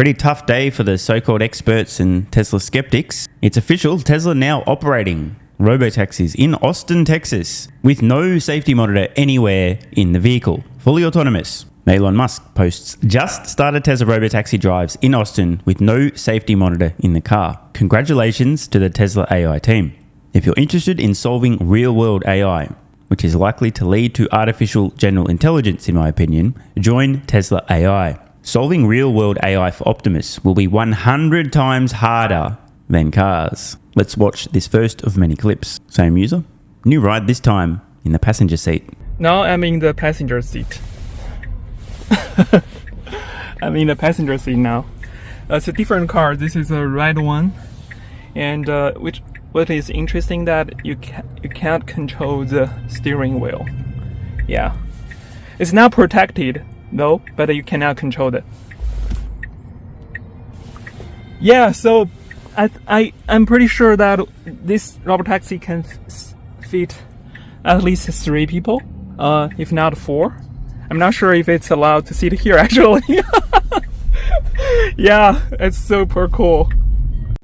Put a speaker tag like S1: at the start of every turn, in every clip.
S1: Pretty tough day for the so-called experts and Tesla skeptics. It's official, Tesla now operating Robotaxis in Austin, Texas, with no safety monitor anywhere in the vehicle. Fully autonomous. Elon Musk posts, just started Tesla Robotaxi drives in Austin with no safety monitor in the car. Congratulations to the Tesla AI team. If you're interested in solving real-world AI, which is likely to lead to artificial general intelligence in my opinion, join Tesla AI. Solving real-world AI for Optimus will be 100 times harder than cars. Let's watch this first of many clips. Same user, new ride this time in the passenger seat.
S2: Now I'm in the passenger seat. I'm in the passenger seat now. It's a different car. This is a red one, and what is interesting that you can't control the steering wheel. Yeah, it's not protected though, but you cannot control it. Yeah, so I'm pretty sure that this Robotaxi can fit at least 3 people, if not 4. I'm not sure if it's allowed to sit here actually. Yeah, it's super cool.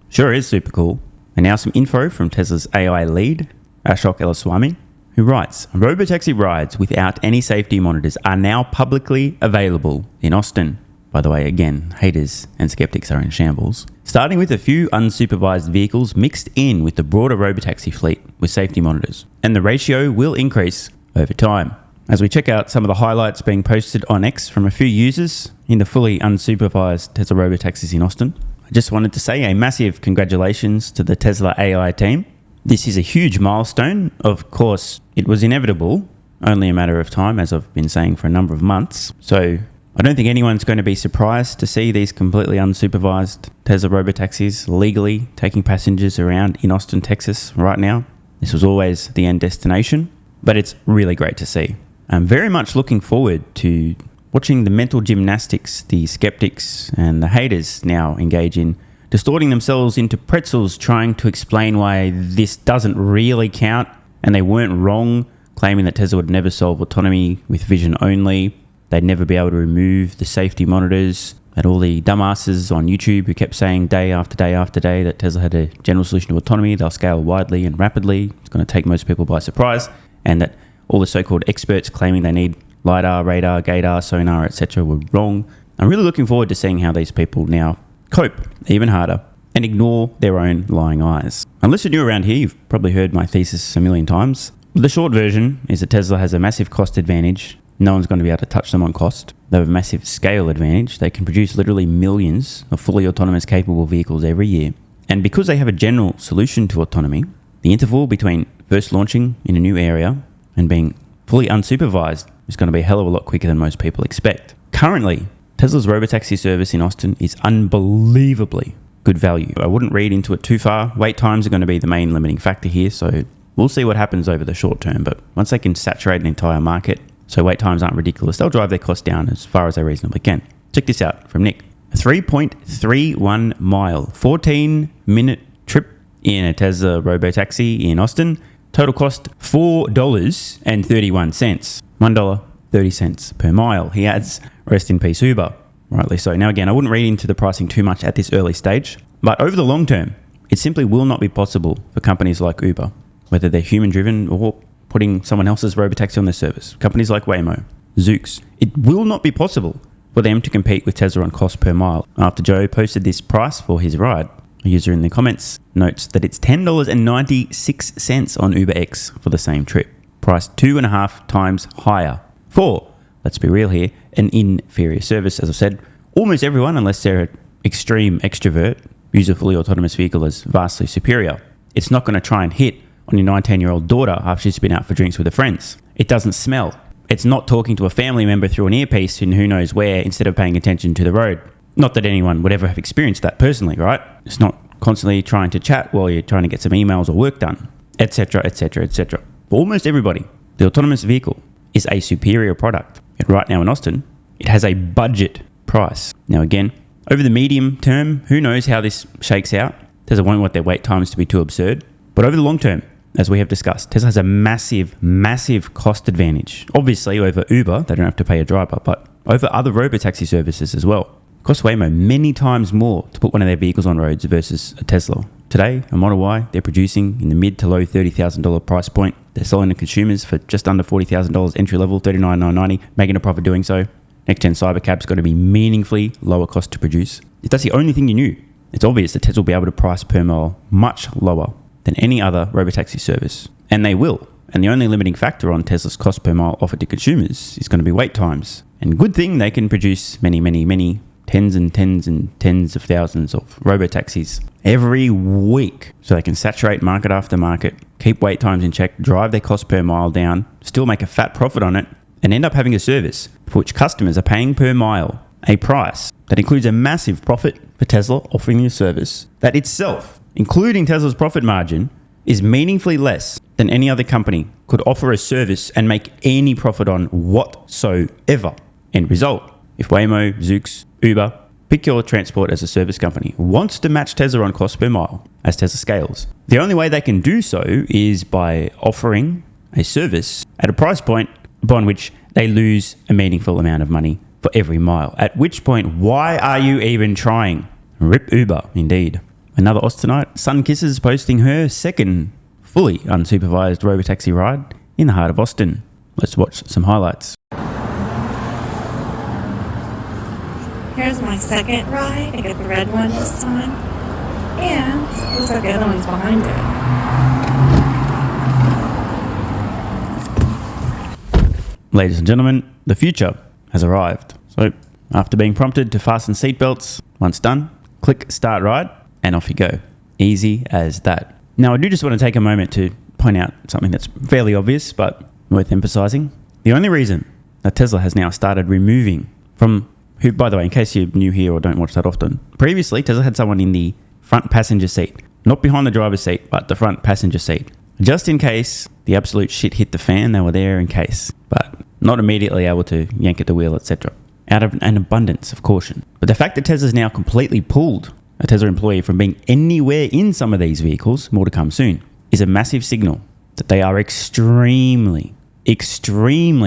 S1: Sure is super cool. And now some info from Tesla's AI lead, Ashok Elaswamy, who writes, Robotaxi rides without any safety monitors are now publicly available in Austin. By the way, again, haters and skeptics are in shambles. Starting with a few unsupervised vehicles mixed in with the broader Robotaxi fleet with safety monitors. And the ratio will increase over time. As we check out some of the highlights being posted on X from a few users in the fully unsupervised Tesla Robotaxis in Austin, I just wanted to say a massive congratulations to the Tesla AI team. This is a huge milestone. Of course, it was inevitable, only a matter of time, as I've been saying for a number of months. So I don't think anyone's going to be surprised to see these completely unsupervised Tesla Robotaxis legally taking passengers around in Austin, Texas right now. This was always the end destination, but it's really great to see. I'm very much looking forward to watching the mental gymnastics the skeptics and the haters now engage in, distorting themselves into pretzels trying to explain why this doesn't really count, and they weren't wrong claiming that Tesla would never solve autonomy with vision only. They'd never be able to remove the safety monitors. That all the dumbasses on YouTube who kept saying day after day after day that Tesla had a general solution to autonomy, they'll scale widely and rapidly, it's going to take most people by surprise, and that all the so-called experts claiming they need LiDAR, radar, gaydar, sonar, etc. were wrong. I'm really looking forward to seeing how these people now cope even harder and ignore their own lying eyes. Unless you're new around here, you've probably heard my thesis a million times. The short version is that Tesla has a massive cost advantage. No one's going to be able to touch them on cost. They have a massive scale advantage. They can produce literally millions of fully autonomous capable vehicles every year. And because they have a general solution to autonomy, the interval between first launching in a new area and being fully unsupervised is going to be a hell of a lot quicker than most people expect. Currently, Tesla's Robotaxi service in Austin is unbelievably good value. I wouldn't read into it too far. Wait times are going to be the main limiting factor here, so we'll see what happens over the short term. But once they can saturate an entire market, so wait times aren't ridiculous, they'll drive their costs down as far as they reasonably can. Check this out from Nick. A 3.31 mile, 14-minute trip in a Tesla Robotaxi in Austin. Total cost $4.31. $1.30 per mile. He adds, rest in peace Uber. Rightly so. Now again, I wouldn't read into the pricing too much at this early stage, but over the long term, it simply will not be possible for companies like Uber, whether they're human driven or putting someone else's Robotaxi on their service. Companies like Waymo, Zoox, it will not be possible for them to compete with Tesla on cost per mile. After Joe posted this price for his ride, a user in the comments notes that it's $10.96 on UberX for the same trip, priced 2.5 times higher for, let's be real here, an inferior service. As I've said, almost everyone, unless they're an extreme extrovert, views a fully autonomous vehicle as vastly superior. It's not going to try and hit on your 19-year-old daughter after she's been out for drinks with her friends. It doesn't smell. It's not talking to a family member through an earpiece in who knows where instead of paying attention to the road. Not that anyone would ever have experienced that personally, right? It's not constantly trying to chat while you're trying to get some emails or work done, etc., etc., etc. For almost everybody, the autonomous vehicle is a superior product. And right now in Austin, it has a budget price. Now again, over the medium term, who knows how this shakes out? Tesla won't want their wait times to be too absurd. But over the long term, as we have discussed, Tesla has a massive, massive cost advantage. Obviously over Uber, they don't have to pay a driver, but over other Robotaxi services as well. costs Waymo many times more to put one of their vehicles on roads versus a Tesla. Today, a Model Y, they're producing in the mid to low $30,000 price point. They're selling to consumers for just under $40,000 entry level, $39,990, making a profit doing so. Next gen Cybercab's got to be meaningfully lower cost to produce. If that's the only thing you knew, it's obvious that Tesla will be able to price per mile much lower than any other Robotaxi service. And they will. And the only limiting factor on Tesla's cost per mile offered to consumers is going to be wait times. And good thing they can produce many tens and tens of thousands of Robotaxis every week. So they can saturate market after market, keep wait times in check, drive their cost per mile down, still make a fat profit on it, and end up having a service for which customers are paying per mile a price that includes a massive profit for Tesla offering a service that itself, including Tesla's profit margin, is meaningfully less than any other company could offer a service and make any profit on whatsoever. End result, if Waymo, Zoox, Uber, pick your transport as a service company, wants to match Tesla on cost per mile as Tesla scales, the only way they can do so is by offering a service at a price point upon which they lose a meaningful amount of money for every mile. At which point, why are you even trying? Rip Uber, indeed. Another Oz tonight, Sun Kisses posting her second fully unsupervised Robotaxi ride in the heart of Austin. Let's watch some highlights.
S3: Here's my second ride. I get the red one this time. And looks like the other one's behind it.
S1: Ladies and gentlemen, the future has arrived. So, after being prompted to fasten seatbelts, once done, click start ride, and off you go. Easy as that. Now, I do just want to take a moment to point out something that's fairly obvious, but worth emphasizing. The only reason that Tesla has now started removing from, who, by the way, in case you're new here or don't watch that often, previously Tesla had someone in the front passenger seat, not behind the driver's seat, but the front passenger seat. Just in case the absolute shit hit the fan, they were there in case, but not immediately able to yank at the wheel, etc. Out of an abundance of caution. But the fact that Tesla's now completely pulled a Tesla employee from being anywhere in some of these vehicles, more to come soon, is a massive signal that they are extremely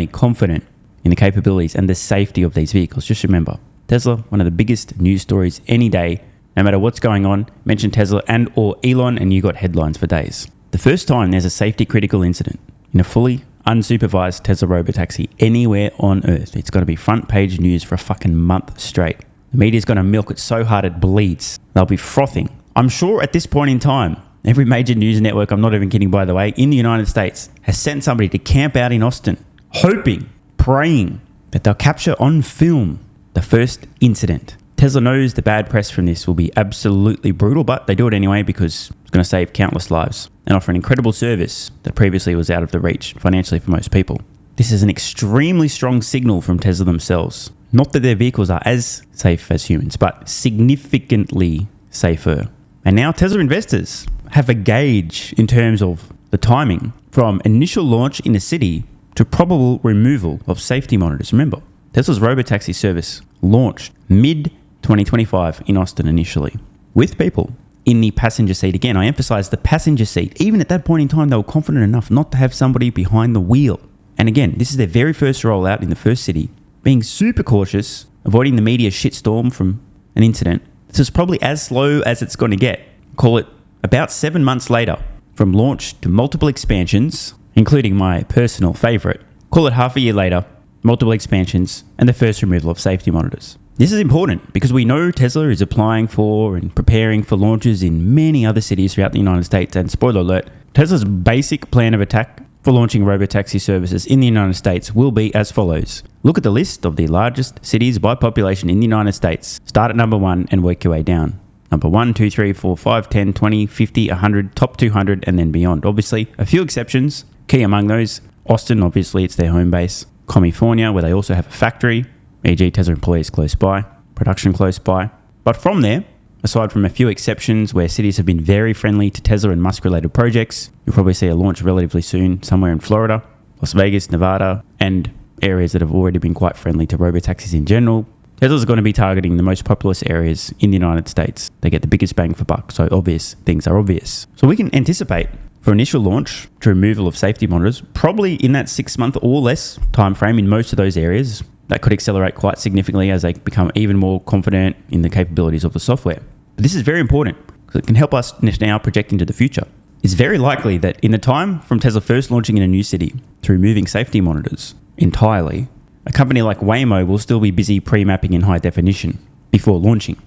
S1: confident in the capabilities and the safety of these vehicles. Just remember, Tesla, one of the biggest news stories any day, no matter what's going on, mention Tesla and or Elon and you got headlines for days. The first time there's a safety critical incident in a fully unsupervised Tesla Robotaxi anywhere on earth, it's going to be front page news for a fucking month straight. The media's going to milk it so hard it bleeds. They'll be frothing. I'm sure at this point in time, every major news network, I'm not even kidding by the way, in the United States has sent somebody to camp out in Austin, hoping, praying that they'll capture on film the first incident. Tesla knows the bad press from this will be absolutely brutal, but they do it anyway because it's going to save countless lives and offer an incredible service that previously was out of the reach financially for most people. This is an extremely strong signal from Tesla themselves. Not that their vehicles are as safe as humans, but significantly safer. And now Tesla investors have a gauge in terms of the timing from initial launch in a city to probable removal of safety monitors. Remember, Tesla's Robotaxi service launched mid-2025 in Austin initially, with people in the passenger seat. Again, I emphasize the passenger seat. Even at that point in time, they were confident enough not to have somebody behind the wheel. And again, this is their very first rollout in the first city, being super cautious, avoiding the media shitstorm from an incident. This is probably as slow as it's going to get. Call it about 7 months later, from launch to multiple expansions, including my personal favorite. Call it half a year later, multiple expansions, and the first removal of safety monitors. This is important because we know Tesla is applying for and preparing for launches in many other cities throughout the United States. And spoiler alert, Tesla's basic plan of attack for launching Robotaxi services in the United States will be as follows. Look at the list of the largest cities by population in the United States. Start at number 1 and work your way down. Number 1, 2, 3, 4, 5, 10, 20, 50, 100, top 200, and then beyond. Obviously, a few exceptions. Key among those, Austin, obviously, it's their home base. California, where they also have a factory, e.g. Tesla employees close by, production close by. But from there, aside from a few exceptions where cities have been very friendly to Tesla and Musk-related projects, you'll probably see a launch relatively soon somewhere in Florida, Las Vegas, Nevada, and areas that have already been quite friendly to Robotaxis in general. Tesla's going to be targeting the most populous areas in the United States. They get the biggest bang for buck, so obvious things are obvious. So we can anticipate for initial launch to removal of safety monitors, probably in that 6 month or less time frame in most of those areas, that could accelerate quite significantly as they become even more confident in the capabilities of the software. But this is very important because it can help us now project into the future. It's very likely that in the time from Tesla first launching in a new city to removing safety monitors entirely, a company like Waymo will still be busy pre-mapping in high definition before launching.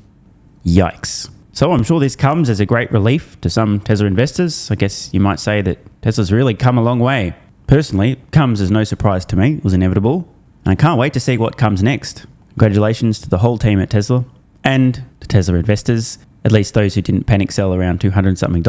S1: Yikes. So I'm sure this comes as a great relief to some Tesla investors. I guess you might say that Tesla's really come a long way. Personally, it comes as no surprise to me. It was inevitable. And I can't wait to see what comes next. Congratulations to the whole team at Tesla and to Tesla investors, at least those who didn't panic sell around $200-something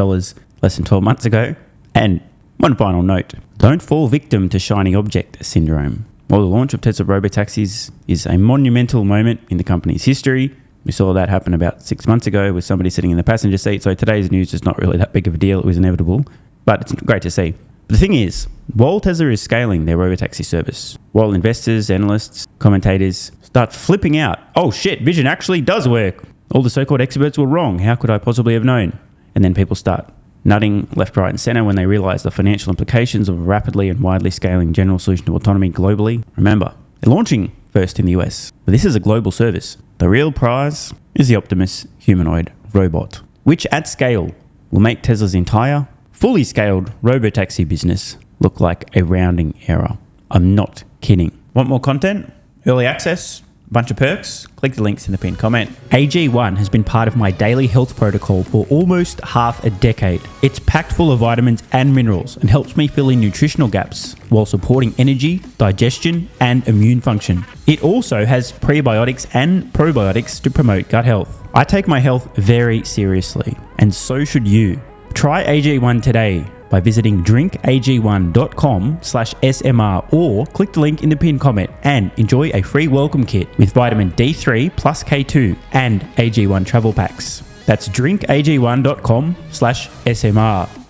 S1: less than 12 months ago. And one final note, don't fall victim to shiny object syndrome. While the launch of Tesla Robotaxis is a monumental moment in the company's history, we saw that happen about 6 months ago with somebody sitting in the passenger seat, so today's news is not really that big of a deal. It was inevitable, but it's great to see. But the thing is, while Tesla is scaling their Robotaxi service, while investors, analysts, commentators start flipping out, oh shit, vision actually does work. All the so-called experts were wrong. How could I possibly have known? And then people start nutting left, right, and center when they realize the financial implications of a rapidly and widely scaling general solution to autonomy globally. Remember, they're launching first in the US, but this is a global service. The real prize is the Optimus humanoid robot, which at scale will make Tesla's entire, fully scaled Robotaxi business look like a rounding error. I'm not kidding. Want more content? Early access? Bunch of perks? Click the links in the pinned comment. AG1 has been part of my daily health protocol for almost half a decade. It's packed full of vitamins and minerals and helps me fill in nutritional gaps while supporting energy, digestion, and immune function. It also has prebiotics and probiotics to promote gut health. I take my health very seriously, and so should you. Try AG1 today by visiting drinkag1.com/SMR or click the link in the pinned comment and enjoy a free welcome kit with vitamin D3 plus K2 and AG1 travel packs. That's drinkag1.com/SMR.